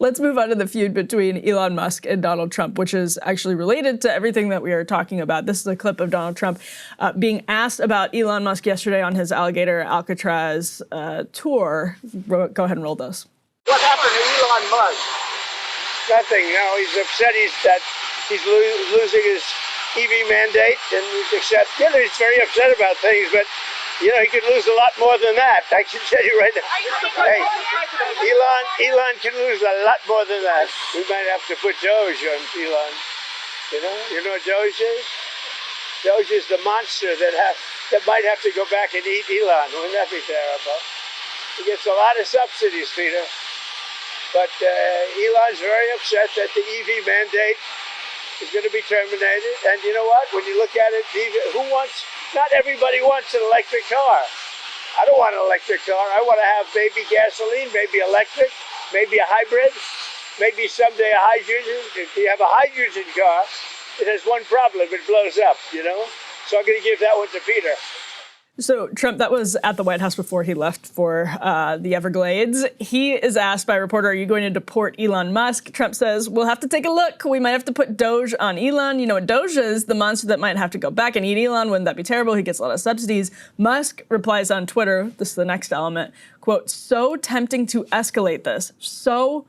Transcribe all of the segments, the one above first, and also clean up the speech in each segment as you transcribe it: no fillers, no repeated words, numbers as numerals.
Let's move on to the feud between Elon Musk and Donald Trump, which is actually related to everything that we are talking about. This is a clip of Donald Trump being asked about Elon Musk yesterday on his Alligator Alcatraz tour. Go ahead and roll this. What happened to Elon Musk? Nothing. No, he's upset he's losing his EV mandate, and he's very upset about things, but he could lose a lot more than that. I can tell you right now. Hey, Elon can lose a lot more than that. We might have to put DOGE on Elon. You know what DOGE is? DOGE is the monster that might have to go back and eat Elon. Wouldn't that be terrible? He gets a lot of subsidies, Peter. But Elon's very upset that the EV mandate is going to be terminated. And you know what? When you look at it, not everybody wants an electric car. I don't want an electric car. I want to have maybe gasoline, maybe electric, maybe a hybrid, maybe someday a hydrogen. If you have a hydrogen car, it has one problem. It blows up, So I'm going to give that one to Peter. So Trump, that was at the White House before he left for the Everglades. He is asked by a reporter, are you going to deport Elon Musk? Trump says, we'll have to take a look. We might have to put DOGE on Elon. You know what DOGE is? The monster that might have to go back and eat Elon. Wouldn't that be terrible? He gets a lot of subsidies. Musk replies on Twitter, this is the next element, quote, so tempting to escalate this. So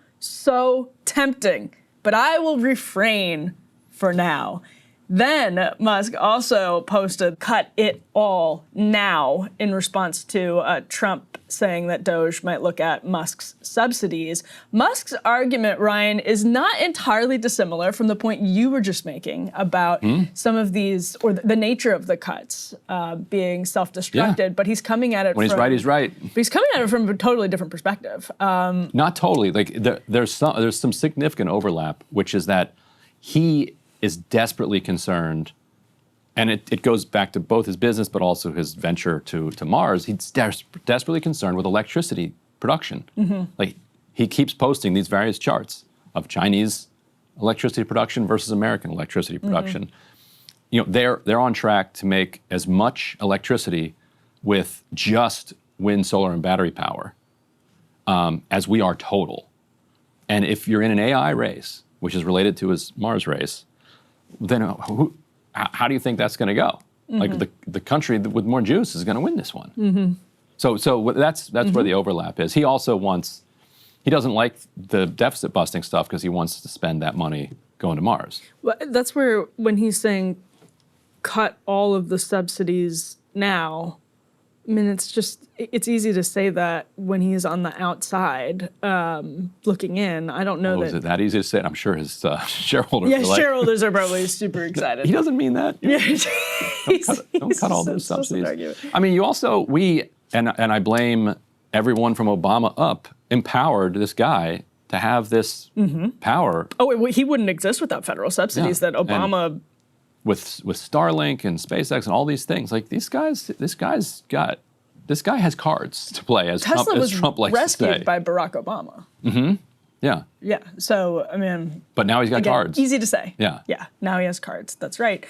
tempting. But I will refrain for now. Then Musk also posted, cut it all now, in response to Trump saying that DOGE might look at Musk's subsidies. Musk's argument, Ryan, is not entirely dissimilar from the point you were just making about some of these, or the nature of the cuts being self-destructed, but he's coming at it when he's right, he's right. But he's coming at it from a totally different perspective. Not totally. Like there's some significant overlap, which is that he is desperately concerned, and it goes back to both his business but also his venture to Mars. He's desperately concerned with electricity production. Like he keeps posting these various charts of Chinese electricity production versus American electricity production. They're on track to make as much electricity with just wind, solar, and battery power as we are total. And if you're in an AI race, which is related to his Mars race, then how do you think that's going to go? Like the country with more juice is going to win this one. So that's where the overlap is. He also he doesn't like the deficit busting stuff because he wants to spend that money going to Mars. Well, that's where, when he's saying cut all of the subsidies now, I mean, it's easy to say that when he's on the outside looking in. I don't know Is it that easy to say? I'm sure his shareholders are like, shareholders are probably super excited. He doesn't mean that. Don't cut all those subsidies. I mean, and I blame everyone from Obama up, empowered this guy to have this power. Oh, he wouldn't exist without federal subsidies that Obama... And with Starlink and SpaceX and all these things, like this guy has cards to play, as Tesla Trump likes to say. Tesla was rescued by Barack Obama. Yeah. Yeah. So I mean. But now he's got cards. Easy to say. Yeah. Yeah. Now he has cards. That's right.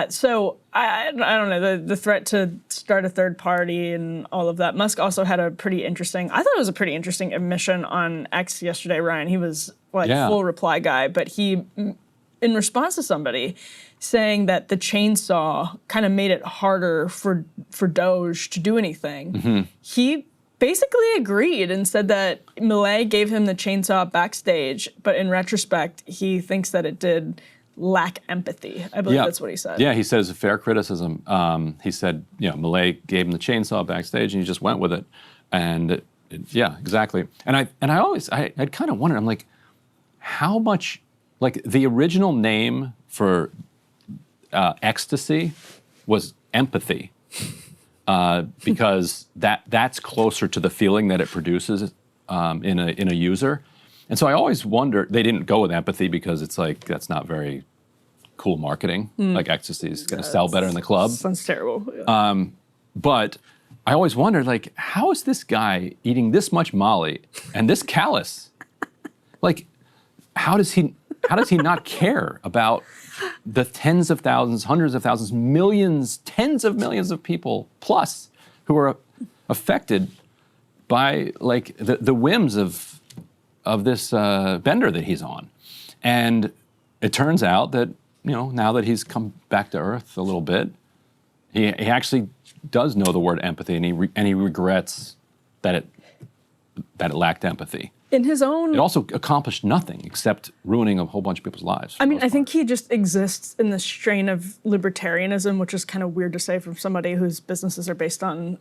So I don't know, the threat to start a third party and all of that. Musk also had I thought it was a pretty interesting admission on X yesterday, Ryan. He was full reply guy, but he, in response to somebody saying that the chainsaw kind of made it harder for DOGE to do anything, he basically agreed and said that Milei gave him the chainsaw backstage, but in retrospect, he thinks that it did lack empathy. I believe that's what he said. Yeah, he said it's a fair criticism. He said, Milei gave him the chainsaw backstage and he just went with it. And yeah, exactly. And I kind of wondered, I'm like, how much, like the original name for ecstasy was empathy, because that's closer to the feeling that it produces in a user. And so I always wonder, they didn't go with empathy because it's like, that's not very cool marketing. Like ecstasy is going to sell better in the club. Sounds terrible. Yeah. But I always wondered, like, how is this guy eating this much Molly and this callous? Like, how does he not care about the tens of thousands, hundreds of thousands, millions, tens of millions of people plus who are affected by like the whims of this bender that he's on. And it turns out that, now that he's come back to earth a little bit, he actually does know the word empathy, and he regrets that it lacked empathy. In his own... It also accomplished nothing except ruining a whole bunch of people's lives. I mean, I think he just exists in the strain of libertarianism, which is kind of weird to say from somebody whose businesses are based on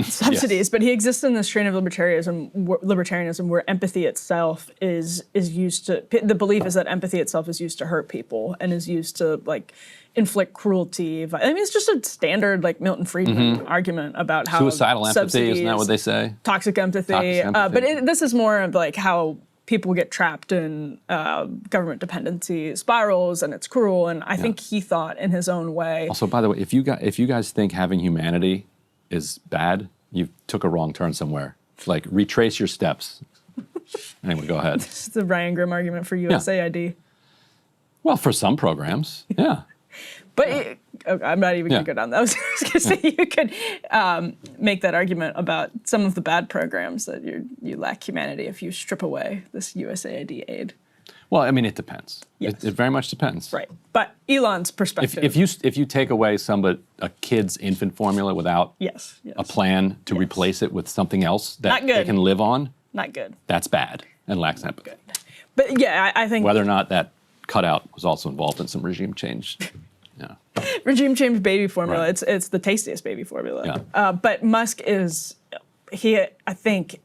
subsidies, yes. But he exists in the strain of libertarianism where empathy itself is used to... The belief is that empathy itself is used to hurt people and is used to, like, inflict cruelty. I mean, it's just a standard, like, Milton Friedman argument about how suicidal empathy, isn't that what they say? Toxic empathy. But this is more of, like, how people get trapped in government dependency spirals, and it's cruel. And I think he thought in his own way. Also, by the way, if you guys think having humanity is bad, you took a wrong turn somewhere. Like, retrace your steps. Anyway, go ahead. This is the Ryan Grimm argument for USAID. Yeah. Well, for some programs, yeah. But I'm not even going to go down that. I was going to say you could make that argument about some of the bad programs that you lack humanity if you strip away this USAID aid. Well, I mean, it depends. Yes. It very much depends. Right. But Elon's perspective. If you take away a kid's infant formula without a plan to replace it with something else that they can live on, not good. That's bad and lacks empathy. Good. But yeah, I think whether or not that cutout was also involved in some regime change. Yeah. Regime change baby formula. Right. It's the tastiest baby formula. Yeah. But Musk I think,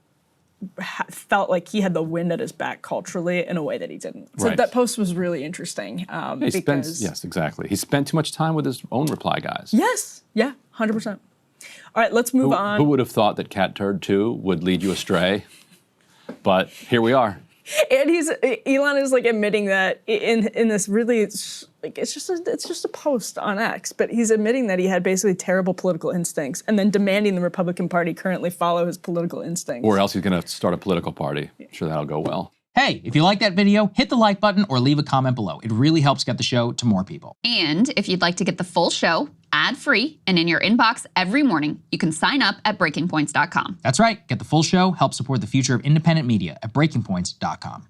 felt like he had the wind at his back culturally in a way that he didn't. So that post was really interesting. Yes, exactly. He spent too much time with his own reply guys. Yes. Yeah. 100%. All right. Let's move on. Who would have thought that Cat Turd 2 would lead you astray? But here we are. And Elon is like admitting that in this really, it's just a post on X, but he's admitting that he had basically terrible political instincts and then demanding the Republican Party currently follow his political instincts. Or else he's going to start a political party. I'm sure that'll go well. Hey, if you like that video, hit the like button or leave a comment below. It really helps get the show to more people. And if you'd like to get the full show ad-free and in your inbox every morning, you can sign up at breakingpoints.com. That's right. Get the full show, help support the future of independent media at breakingpoints.com.